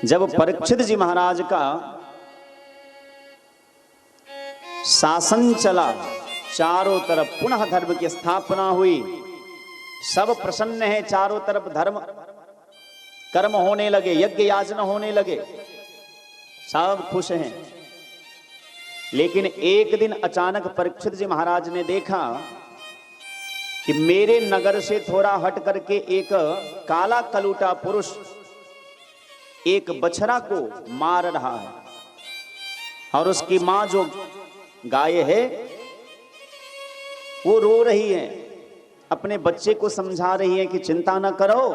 जब परीक्षित जी महाराज का शासन चला, चारों तरफ पुनः धर्म की स्थापना हुई, सब प्रसन्न हैं, चारों तरफ धर्म कर्म होने लगे, यज्ञ याचना होने लगे, सब खुश हैं। लेकिन एक दिन अचानक परीक्षित जी महाराज ने देखा कि मेरे नगर से थोड़ा हट करके एक काला कलूटा पुरुष एक बछड़ा को मार रहा है, और उसकी मां जो गाय है वो रो रही है, अपने बच्चे को समझा रही है कि चिंता न करो,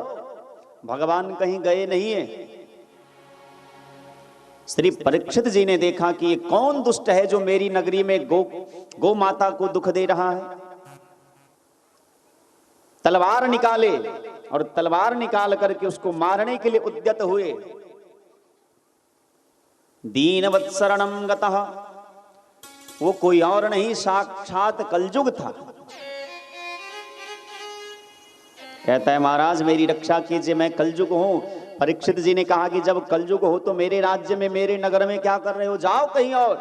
भगवान कहीं गए नहीं है। श्री परीक्षित जी ने देखा कि ये कौन दुष्ट है जो मेरी नगरी में गौ माता को दुख दे रहा है। तलवार निकाले और तलवार निकाल करके उसको मारने के लिए उद्यत हुए। दीनवत्सरणं गतः, वो कोई और नहीं, साक्षात कलयुग था। कहता है महाराज मेरी रक्षा कीजिए, मैं कलयुग हूं। परीक्षित जी ने कहा कि जब कलयुग हो तो मेरे राज्य में, मेरे नगर में क्या कर रहे हो, जाओ कहीं और।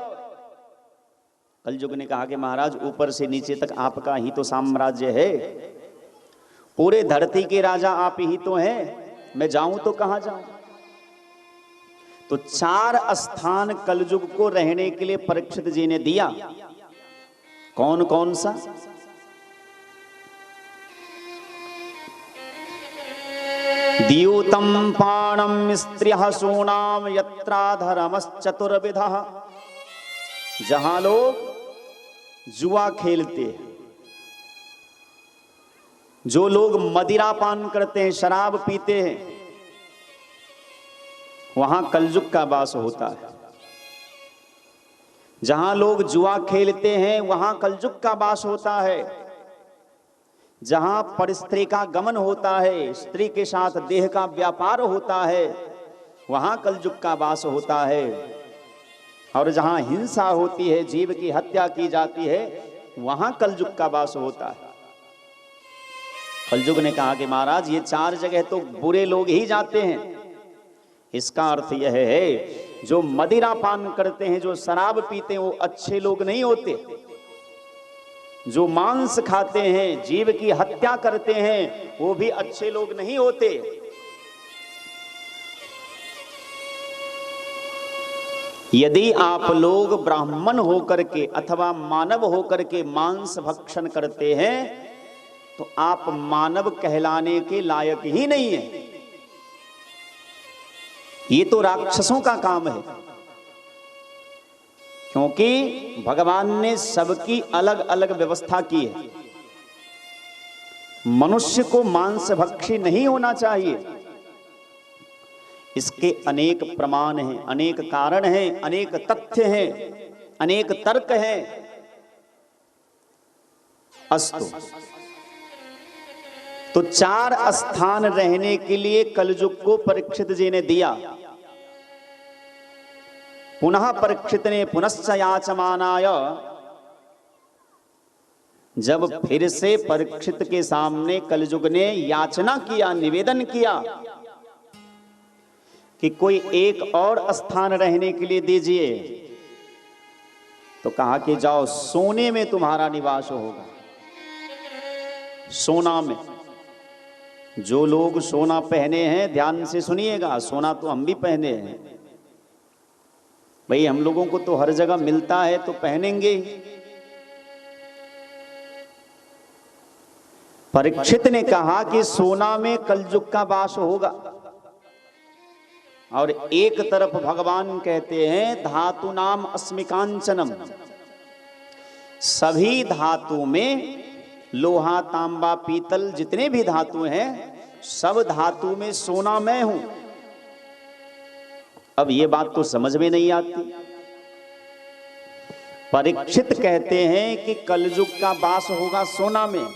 कलयुग ने कहा कि महाराज ऊपर से नीचे तक आपका ही तो साम्राज्य है, पूरे धरती के राजा आप ही तो हैं, मैं जाऊं तो कहां जाऊं। तो 4 स्थान कलयुग को रहने के लिए परीक्षित जी ने दिया। कौन कौन सा? द्यूतं पाणं स्त्रियः सूनां यत्राधर्मश्चतुर्विधः, जहां लोग जुआ खेलते हैं, जो लोग मदिरा पान करते हैं, शराब पीते हैं, वहां कलयुग का वास होता है। जहां लोग जुआ खेलते हैं वहां कलयुग का वास होता है। जहां परस्त्री का गमन होता है, स्त्री के साथ देह का व्यापार होता है, वहां कलयुग का वास होता है। और जहां हिंसा होती है, जीव की हत्या की जाती है, वहां कलयुग का वास होता है। कलयुग ने कहा कि महाराज ये 4 जगह तो बुरे लोग ही जाते हैं। इसका अर्थ यह है जो मदिरा पान करते हैं, जो शराब पीते हैं, वो अच्छे लोग नहीं होते। जो मांस खाते हैं, जीव की हत्या करते हैं, वो भी अच्छे लोग नहीं होते। यदि आप लोग ब्राह्मण होकर के अथवा मानव होकर के मांस भक्षण करते हैं तो आप मानव कहलाने के लायक ही नहीं है। ये तो राक्षसों का काम है, क्योंकि भगवान ने सबकी अलग अलग व्यवस्था की है। मनुष्य को मांस भक्षी नहीं होना चाहिए। इसके अनेक प्रमाण हैं, अनेक कारण हैं, अनेक तथ्य हैं, अनेक तर्क हैं। अस्तु, तो 4 स्थान रहने के लिए कलयुग को परीक्षित जी ने दिया। पुनः परीक्षित ने पुनश्च याचमानाय, जब फिर से परीक्षित के सामने कलयुग ने याचना किया, निवेदन किया कि कोई एक और स्थान रहने के लिए दीजिए, तो कहा कि जाओ सोने में तुम्हारा निवास होगा। सोना में, जो लोग सोना पहने हैं ध्यान से सुनिएगा, सोना तो हम भी पहने हैं भाई, हम लोगों को तो हर जगह मिलता है तो पहनेंगे। परीक्षित ने कहा कि सोना में कलयुग का वास होगा, और एक तरफ भगवान कहते हैं धातु नाम अस्मिकांचनम, सभी धातु में, लोहा तांबा पीतल जितने भी धातु हैं, सब धातु में सोना मैं हूं। अब ये बात तो समझ में नहीं आती। परीक्षित कहते हैं कि कलयुग का वास होगा सोना में,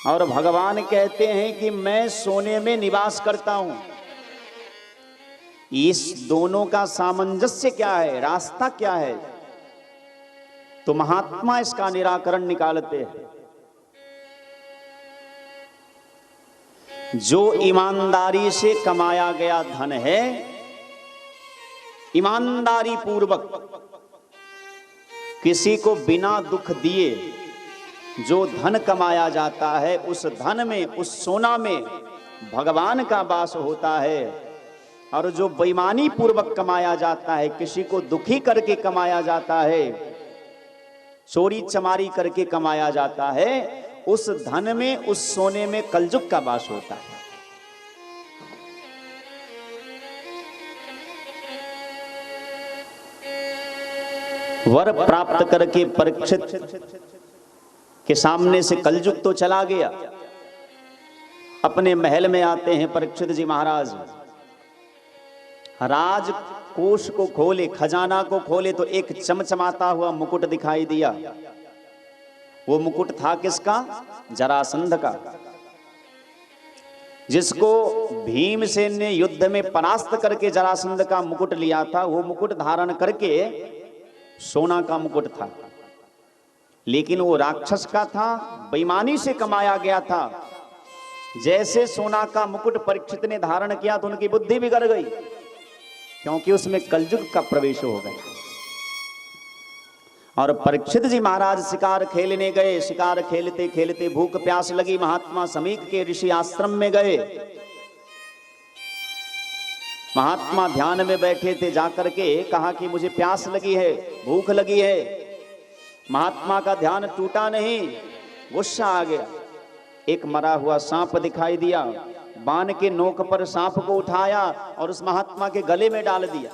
और भगवान कहते हैं कि मैं सोने में निवास करता हूं। इस दोनों का सामंजस्य क्या है, रास्ता क्या है? तो महात्मा इसका निराकरण निकालते हैं। जो ईमानदारी से कमाया गया धन है, ईमानदारी पूर्वक किसी को बिना दुख दिए जो धन कमाया जाता है, उस धन में, उस सोना में भगवान का वास होता है। और जो बेईमानी पूर्वक कमाया जाता है, किसी को दुखी करके कमाया जाता है, चोरी चमारी करके कमाया जाता है, उस धन में, उस सोने में कलजुग का वास होता है। वर प्राप्त करके परीक्षित के सामने से कलजुग तो चला गया। अपने महल में आते हैं परीक्षित जी महाराज, राज कोष को खोले, खजाना को खोले तो एक चमचमाता हुआ मुकुट दिखाई दिया। वो मुकुट था किसका? जरासंध का, जिसको भीमसेन ने युद्ध में परास्त करके जरासंध का मुकुट लिया था। वो मुकुट धारण करके सोना का मुकुट था, लेकिन वो राक्षस का था, बेईमानी से कमाया गया था। जैसे सोना का मुकुट परीक्षित ने धारण किया तो उनकी बुद्धि बिगड़ गई, क्योंकि उसमें कलजुग का प्रवेश हो गया। और परीक्षित जी महाराज शिकार खेलने गए। शिकार खेलते खेलते भूख प्यास लगी, महात्मा समीक के ऋषि आश्रम में गए। महात्मा ध्यान में बैठे थे, जाकर के कहा कि मुझे प्यास लगी है, भूख लगी है। महात्मा का ध्यान टूटा नहीं, गुस्सा आ गया। एक मरा हुआ सांप दिखाई दिया, बाण के नोक पर सांप को उठाया और उस महात्मा के गले में डाल दिया।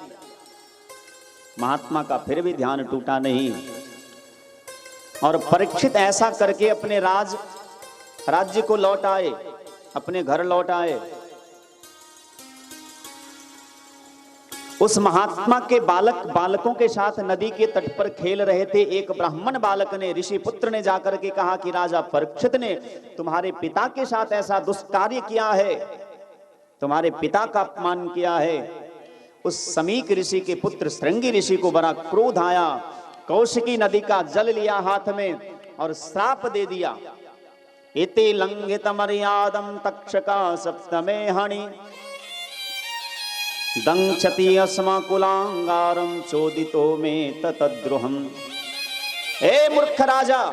महात्मा का फिर भी ध्यान टूटा नहीं। और परीक्षित ऐसा करके अपने राज्य को लौट आए, अपने घर लौट आए। उस महात्मा के बालकों के साथ नदी के तट पर खेल रहे थे। एक ब्राह्मण बालक ने, ऋषि पुत्र ने जाकर के कहा कि राजा परीक्षित ने तुम्हारे पिता के साथ ऐसा दुष्कार्य किया है, तुम्हारे पिता का अपमान किया है। उस समीक ऋषि के पुत्र श्रृंगी ऋषि को बड़ा क्रोध आया। कौशिकी नदी का जल लिया हाथ में और श्राप दे दिया। इति लंघित मर्यादम तक्षका सप्तमे हणि दंक्षति अस्माकुलांगारम चोदितो में ततद्रुहम। हे मूर्ख राजा,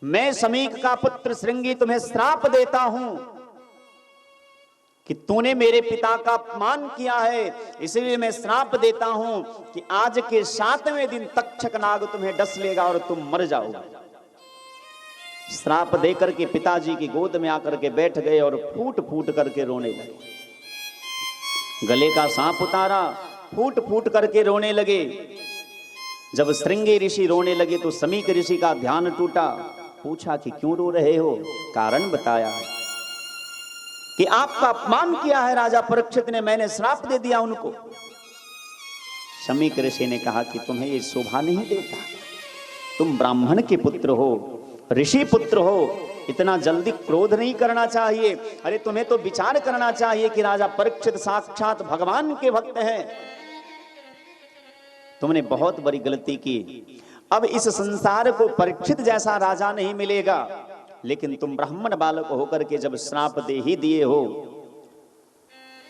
मैं समीक का पुत्र श्रृंगी तुम्हें श्राप देता हूं कि तूने मेरे पिता का अपमान किया है, इसलिए मैं श्राप देता हूं कि आज के 7वें दिन तक्षक नाग तुम्हें डस लेगा और तुम मर जाओगे। श्राप देकर के पिताजी की गोद में आकर के बैठ गए और फूट फूट करके रोने लगे। गले का सांप उतारा, फूट फूट करके रोने लगे। जब श्रृंगी ऋषि रोने लगे तो समीक ऋषि का ध्यान टूटा। पूछा कि क्यों रो रहे हो? कारण बताया कि आपका अपमान किया है राजा परीक्षित ने, मैंने श्राप दे दिया उनको। समीक ऋषि ने कहा कि तुम्हें ये शोभा नहीं देता, तुम ब्राह्मण के पुत्र हो, ऋषि पुत्र हो, इतना जल्दी क्रोध नहीं करना चाहिए। अरे तुम्हें तो विचार करना चाहिए कि राजा परीक्षित साक्षात भगवान के भक्त हैं। तुमने बहुत बड़ी गलती की। अब इस संसार को परीक्षित जैसा राजा नहीं मिलेगा, लेकिन तुम ब्राह्मण बालक होकर के जब श्राप दे ही दिए हो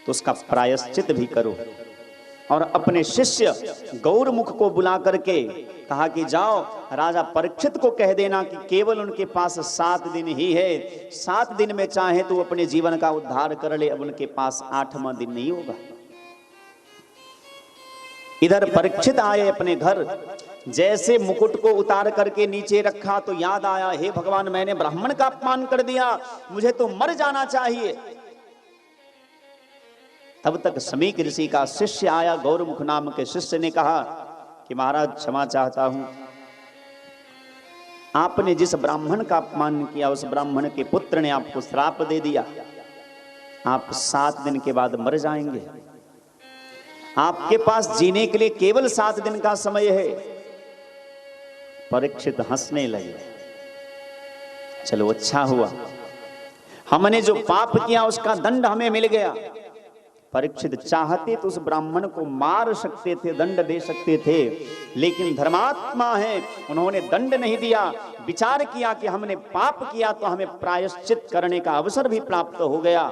तो उसका प्रायश्चित भी करो। और अपने शिष्य गौरमुख को बुला करके कहा कि जाओ राजा परीक्षित को कह देना कि केवल उनके पास 7 दिन ही है, 7 दिन में चाहे तो अपने जीवन का उद्धार कर ले, अब उनके पास 8वां दिन नहीं होगा। इधर परीक्षित आए अपने घर, जैसे मुकुट को उतार करके नीचे रखा तो याद आया, हे भगवान मैंने ब्राह्मण का अपमान कर दिया, मुझे तो मर जाना चाहिए। तब तक समीक ऋषि का शिष्य आया, गौरमुख नाम के शिष्य ने कहा कि महाराज क्षमा चाहता हूं, आपने जिस ब्राह्मण का अपमान किया उस ब्राह्मण के पुत्र ने आपको श्राप दे दिया, आप 7 दिन के बाद मर जाएंगे, आपके पास जीने के लिए केवल 7 दिन का समय है। परीक्षित हंसने लगे, चलो अच्छा हुआ, हमने जो पाप किया उसका दंड हमें मिल गया। परीक्षित चाहते तो उस ब्राह्मण को मार सकते थे, दंड दे सकते थे, लेकिन धर्मात्मा है, उन्होंने दंड नहीं दिया। विचार किया कि हमने पाप किया तो हमें प्रायश्चित करने का अवसर भी प्राप्त हो गया।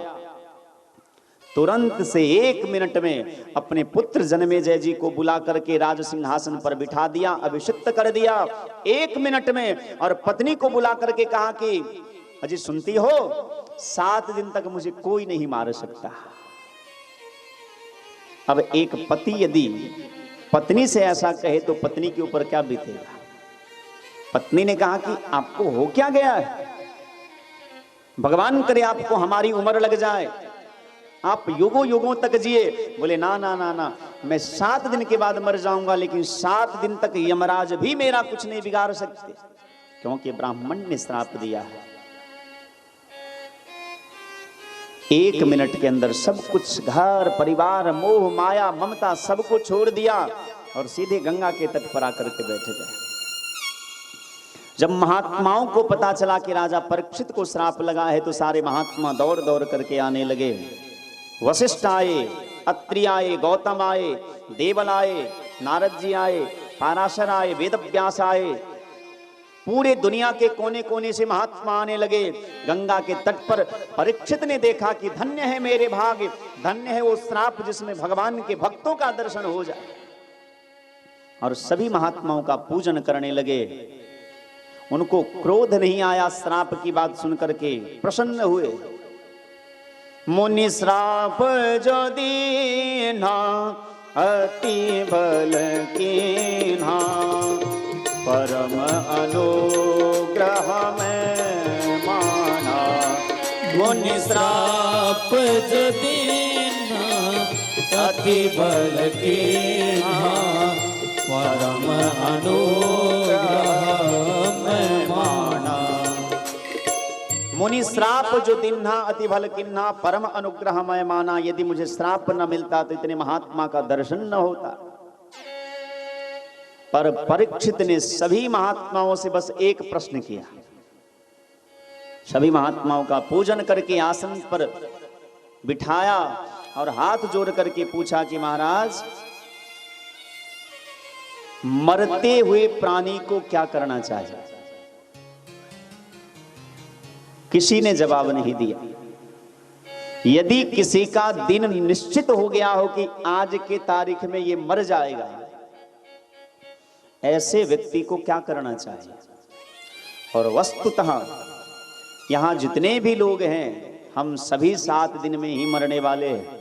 तुरंत से 1 मिनट में अपने पुत्र जन्मेजय जी को बुला करके राज सिंहासन पर बिठा दिया, अभिषिक्त कर दिया 1 मिनट में। और पत्नी को बुला करके कहा कि अजी सुनती हो, 7 दिन तक मुझे कोई नहीं मार सकता। अब एक पति यदि पत्नी से ऐसा कहे तो पत्नी के ऊपर क्या बीतेगा। पत्नी ने कहा कि आपको हो क्या गया है, भगवान करे आपको हमारी उम्र लग जाए, आप युगों युगों तक जिए। बोले ना ना ना ना, मैं 7 दिन के बाद मर जाऊंगा, लेकिन 7 दिन तक यमराज भी मेरा कुछ नहीं बिगाड़ सकते, क्योंकि ब्राह्मण ने श्राप दिया है। 1 मिनट के अंदर सब कुछ, घर परिवार, मोह माया ममता सबको छोड़ दिया और सीधे गंगा के तट पर आकर के बैठ गए। जब महात्माओं को पता चला कि राजा परीक्षित को श्राप लगा है तो सारे महात्मा दौड़ दौड़ करके आने लगे। वशिष्ठ आए, अत्रि आए, गौतम आए, देवल आए, नारद जी आए, पाराशर आए, वेदव्यास आए, पूरे दुनिया के कोने कोने से महात्मा आने लगे। गंगा के तट पर परीक्षित ने देखा कि धन्य है मेरे भाग्य, धन्य है वो श्राप जिसमें भगवान के भक्तों का दर्शन हो जाए। और सभी महात्माओं का पूजन करने लगे। उनको क्रोध नहीं आया श्राप की बात सुनकर के, प्रसन्न हुए। मुनि श्राप जो दीन्हा अति बल कीन्हा, परम अनुग्रह में माना। मुनि श्राप जो दीन्हा अति बल कीन्हा, परम अनुग्रह में माना। मुनि श्राप जो दीन्हा अति बल कीन्हा, परम अनुग्रह में माना। यदि मुझे श्राप न मिलता तो इतने महात्मा का दर्शन न होता। पर परीक्षित ने सभी महात्माओं से बस एक प्रश्न किया। सभी महात्माओं का पूजन करके आसन पर बिठाया और हाथ जोड़ करके पूछा कि महाराज, मरते हुए प्राणी को क्या करना चाहिए? किसी ने जवाब नहीं दिया। यदि किसी का दिन निश्चित हो गया हो कि आज के तारीख में ये मर जाएगा, ऐसे व्यक्ति को क्या करना चाहिए? और वस्तुतः यहां जितने भी लोग हैं, हम सभी 7 दिन में ही मरने वाले हैं।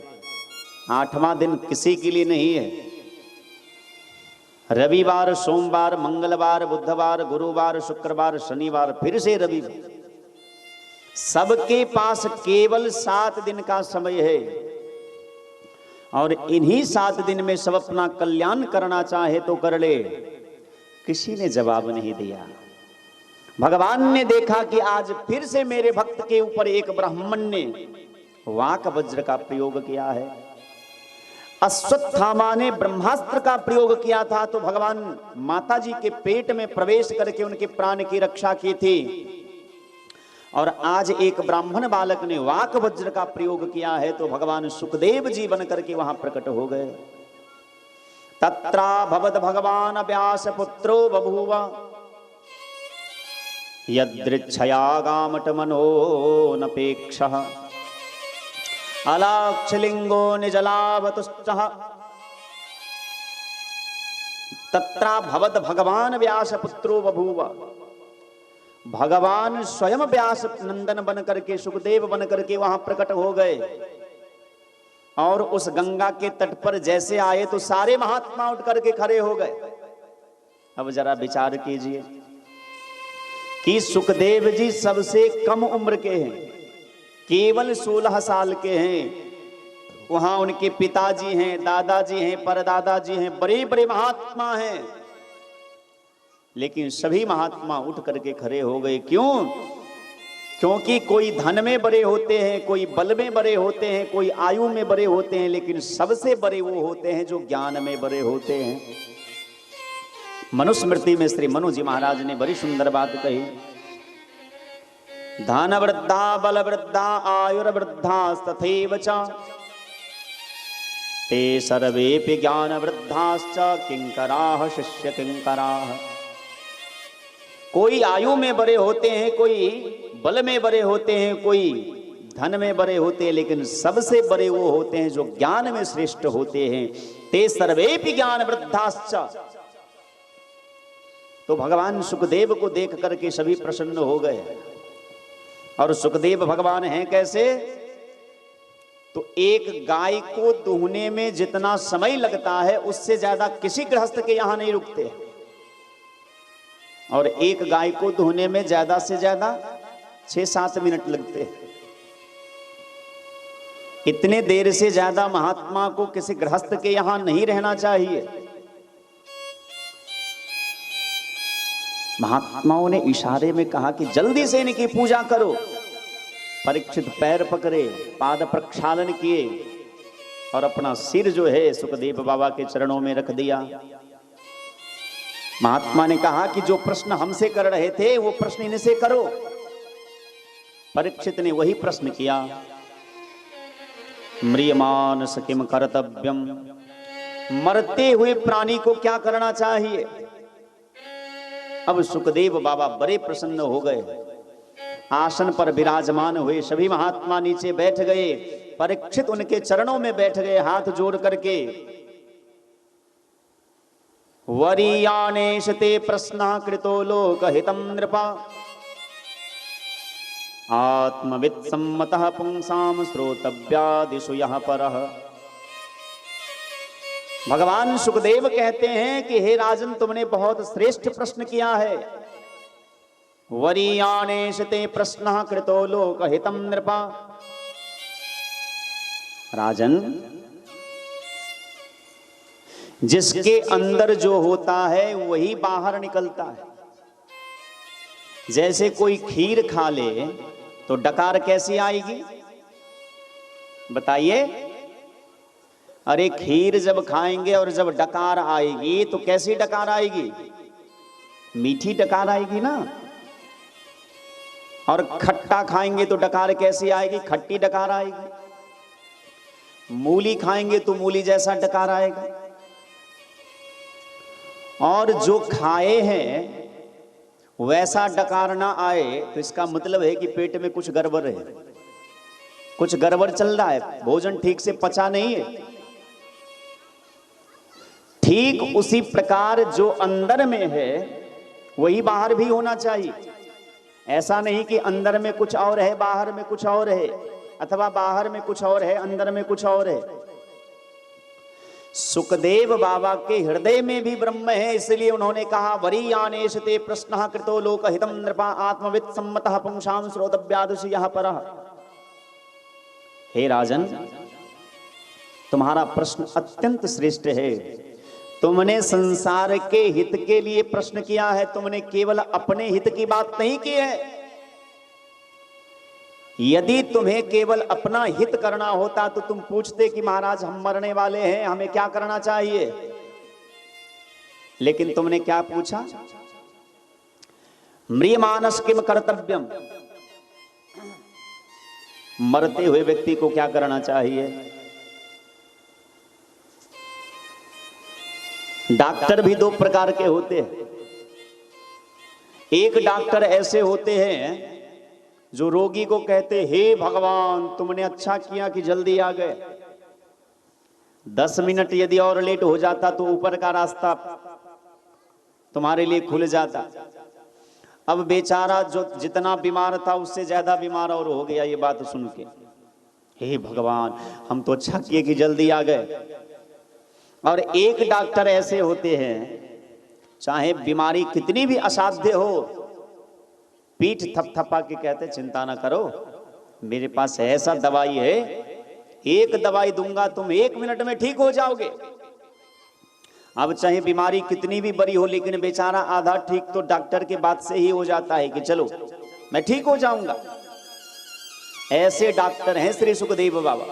8वां दिन किसी के लिए नहीं है। रविवार, सोमवार, मंगलवार, बुधवार, गुरुवार, शुक्रवार, शनिवार, फिर से रविवार, सबके पास केवल 7 दिन का समय है। और इन्हीं 7 दिन में सब अपना कल्याण करना चाहे तो कर ले। किसी ने जवाब नहीं दिया। भगवान ने देखा कि आज फिर से मेरे भक्त के ऊपर एक ब्राह्मण ने वाक वज्र का प्रयोग किया है। अश्वत्थामा ने ब्रह्मास्त्र का प्रयोग किया था तो भगवान माता जी के पेट में प्रवेश करके उनके प्राण की रक्षा की थी। और आज एक ब्राह्मण बालक ने वाक वज्र का प्रयोग किया है तो भगवान सुखदेव जी बन करके वहां प्रकट हो गए। तत्रा भवद भगवान व्यास पुत्रो बभूव, यदृच्छयागामट मनो नपेक्षः, अलाक्षलिंगो निजलावतुष्टः। तत्रा भवद भगवान व्यास पुत्रो बभूव, भगवान स्वयं व्यास नंदन बन करके, सुखदेव बन करके वहां प्रकट हो गए। और उस गंगा के तट पर जैसे आए तो सारे महात्मा उठ करके खड़े हो गए। अब जरा विचार कीजिए कि सुखदेव जी सबसे कम उम्र के हैं, केवल 16 साल के हैं। वहां उनके पिताजी हैं, दादाजी हैं, परदादाजी हैं, बड़े बड़े महात्मा हैं। लेकिन सभी महात्मा उठ करके खड़े हो गए। क्यों? क्योंकि कोई धन में बड़े होते हैं, कोई बल में बड़े होते हैं, कोई आयु में बड़े होते हैं, लेकिन सबसे बड़े वो होते हैं जो ज्ञान में बड़े होते हैं। मनुस्मृति में श्री मनु जी महाराज ने बड़ी सुंदर बात कही। धन वृद्धा बल वृद्धा आयुर्वृद्धा तथैव च, ते सर्वेपि ज्ञान वृद्धाश्च किंकराः शिष्य किंकराः। कोई आयु में बड़े होते हैं, कोई बल में बड़े होते हैं, कोई धन में बड़े होते हैं, लेकिन सबसे बड़े वो होते हैं जो ज्ञान में श्रेष्ठ होते हैं। ते सर्वेपि ज्ञान वृद्धाश्च। तो भगवान सुखदेव को देख करके सभी प्रसन्न हो गए। और सुखदेव भगवान हैं कैसे? तो एक गाय को दूहने में जितना समय लगता है उससे ज्यादा किसी गृहस्थ के यहां नहीं रुकते, और एक गाय को दूहने में ज्यादा से ज्यादा 6-7 मिनट लगते हैं। इतने देर से ज्यादा महात्मा को किसी गृहस्थ के यहां नहीं रहना चाहिए। महात्माओं ने इशारे में कहा कि जल्दी से इनकी पूजा करो। परीक्षित पैर पकड़े, पाद प्रक्षालन किए और अपना सिर जो है सुखदेव बाबा के चरणों में रख दिया। महात्मा ने कहा कि जो प्रश्न हमसे कर रहे थे वो प्रश्न इनसे करो। परीक्षित ने वही प्रश्न किया, म्रियमानस किम कर्तव्यम, मरते हुए प्राणी को क्या करना चाहिए? अब सुखदेव बाबा बड़े प्रसन्न हो गए, आसन पर विराजमान हुए। सभी महात्मा नीचे बैठ गए, परीक्षित उनके चरणों में बैठ गए हाथ जोड़ करके। वरीयानेश ते प्रश्नः कृतो लोकहितं नृपा, आत्मवित् सम्मतः पुंसां श्रोतव्यादिषु यः परः। भगवान सुखदेव कहते हैं कि हे राजन, तुमने बहुत श्रेष्ठ प्रश्न किया है। वरीयानेश ते प्रश्नः कृतो लोकहितं नृपा। राजन, जिसके अंदर जो होता है वही बाहर निकलता है। जैसे कोई खीर खा ले तो डकार कैसी आएगी बताइए? अरे खीर जब खाएंगे और जब डकार आएगी तो कैसी डकार आएगी? मीठी डकार आएगी ना। और खट्टा खाएंगे तो डकार कैसी आएगी? खट्टी डकार आएगी। मूली खाएंगे तो मूली जैसा डकार आएगा। और जो खाए हैं वैसा डकार ना आए तो इसका मतलब है कि पेट में कुछ गड़बड़ है, कुछ गड़बड़ चल रहा है, भोजन ठीक से पचा नहीं है। ठीक उसी प्रकार जो अंदर में है वही बाहर भी होना चाहिए। ऐसा नहीं कि अंदर में कुछ और है बाहर में कुछ और है, अथवा बाहर में कुछ और है अंदर में कुछ और है। सुखदेव बाबा के हृदय में भी ब्रह्म है, इसलिए उन्होंने कहा वरीयानेश ते प्रश्नः कृतो लोकहितं नृपा, आत्मवित् सम्मतः पुंसां श्रोतव्यादिषु यः परः। हे राजन, तुम्हारा प्रश्न अत्यंत श्रेष्ठ है। तुमने संसार के हित के लिए प्रश्न किया है, तुमने केवल अपने हित की बात नहीं की है। यदि तुम्हें केवल अपना हित करना होता तो तुम पूछते कि महाराज हम मरने वाले हैं, हमें क्या करना चाहिए? लेकिन तुमने क्या पूछा? म्रियमानस किम कर्तव्यम, मरते हुए व्यक्ति को क्या करना चाहिए? डॉक्टर भी दो प्रकार के होते हैं। एक डॉक्टर ऐसे होते हैं जो रोगी को कहते, हे भगवान तुमने अच्छा किया कि जल्दी आ गए। 10 मिनट यदि और लेट हो जाता तो ऊपर का रास्ता तुम्हारे लिए खुल जाता। अब बेचारा जो जितना बीमार था उससे ज्यादा बीमार और हो गया। ये बात सुन के, हे भगवान हम तो अच्छा किए कि जल्दी आ गए। और एक डॉक्टर ऐसे होते हैं, चाहे बीमारी कितनी भी असाध्य हो, पीठ थपथपा के कहते चिंता ना करो, मेरे पास ऐसा दवाई है, एक दवाई दूंगा तुम 1 मिनट में ठीक हो जाओगे। अब चाहे बीमारी कितनी भी बड़ी हो, लेकिन बेचारा आधा ठीक तो डॉक्टर के बात से ही हो जाता है कि चलो मैं ठीक हो जाऊंगा। ऐसे डॉक्टर हैं श्री सुखदेव बाबा।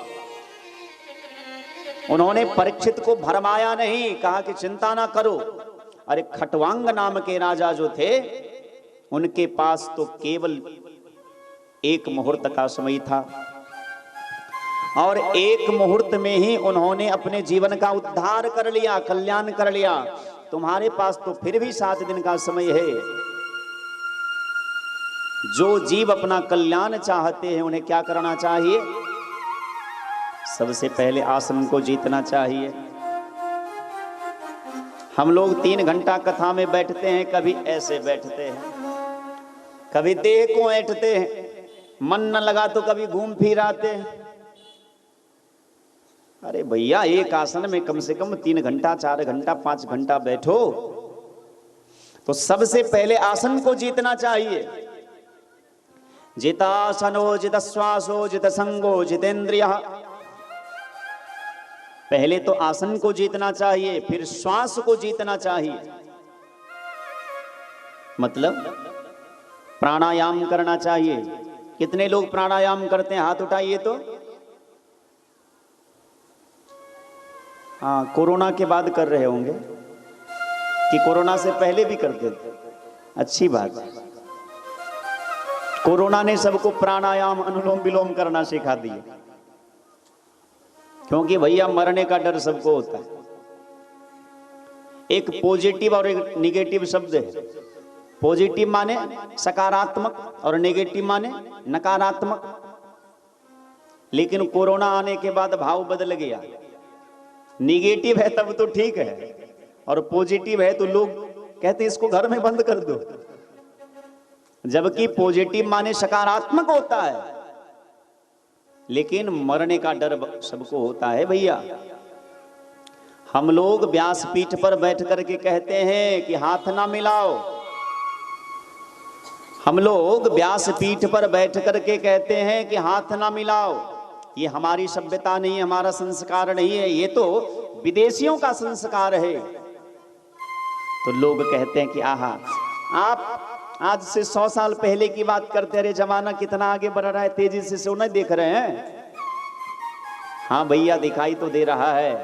उन्होंने परीक्षित को भरमाया नहीं, कहा कि चिंता ना करो। अरे खटवांग नाम के राजा जो थे, उनके पास तो केवल 1 मुहूर्त का समय था। और एक मुहूर्त में ही उन्होंने अपने जीवन का उद्धार कर लिया, कल्याण कर लिया। तुम्हारे पास तो फिर भी 7 दिन का समय है। जो जीव अपना कल्याण चाहते हैं उन्हें क्या करना चाहिए? सबसे पहले आसन को जीतना चाहिए। हम लोग 3 घंटा कथा में बैठते हैं, कभी ऐसे बैठते हैं, कभी देह को ऐंठते हैं, मन न लगा तो कभी घूम फिर आते हैं। अरे भैया, एक आसन में कम से कम 3 घंटा, 4 घंटा, 5 घंटा बैठो। तो सबसे पहले आसन को जीतना चाहिए। जितासनो जित श्वासो जित संगो जितेंद्रिय। पहले तो आसन को जीतना चाहिए, फिर श्वास को जीतना चाहिए। मतलब प्राणायाम करना चाहिए। कितने लोग प्राणायाम करते हैं? हाथ उठाइए तो। हाँ, कोरोना के बाद कर रहे होंगे कि कोरोना से पहले भी करते थे? अच्छी बात है। कोरोना ने सबको प्राणायाम, अनुलोम विलोम करना सिखा दिया, क्योंकि भैया मरने का डर सबको होता है। एक पॉजिटिव और एक निगेटिव शब्द है। पॉजिटिव माने सकारात्मक और नेगेटिव माने नकारात्मक। लेकिन कोरोना आने के बाद भाव बदल गया। निगेटिव है तब तो ठीक है, और पॉजिटिव है तो लोग कहते हैं इसको घर में बंद कर दो। जबकि पॉजिटिव माने सकारात्मक होता है, लेकिन मरने का डर सबको होता है भैया। हम लोग व्यासपीठ पर बैठ करके कहते हैं कि हाथ ना मिलाओ। हम लोग व्यासपीठ पर बैठ करके कहते हैं कि हाथ ना मिलाओ। ये हमारी सभ्यता नहीं है, हमारा संस्कार नहीं है, ये तो विदेशियों का संस्कार है। तो लोग कहते हैं कि आहा, आप आज से 100 साल पहले की बात करते, अरे जमाना कितना आगे बढ़ रहा है, तेजी से उन्हें देख रहे हैं। हाँ भैया, दिखाई तो दे रहा है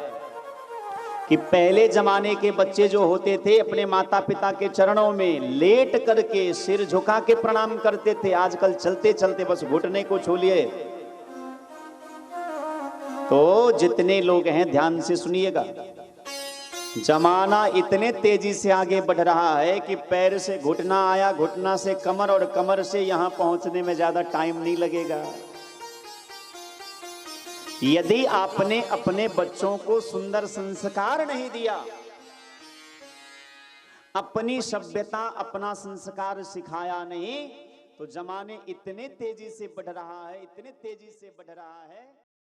कि पहले जमाने के बच्चे जो होते थे अपने माता पिता के चरणों में लेट करके सिर झुका के प्रणाम करते थे। आजकल चलते चलते बस घुटने को छू लिए। तो जितने लोग हैं ध्यान से सुनिएगा, जमाना इतने तेजी से आगे बढ़ रहा है कि पैर से घुटना आया, घुटना से कमर, और कमर से यहां पहुंचने में ज्यादा टाइम नहीं लगेगा। यदि आपने अपने बच्चों को सुंदर संस्कार नहीं दिया, अपनी सभ्यता, अपना संस्कार सिखाया नहीं, तो जमाने इतने तेजी से बढ़ रहा है, इतने तेजी से बढ़ रहा है।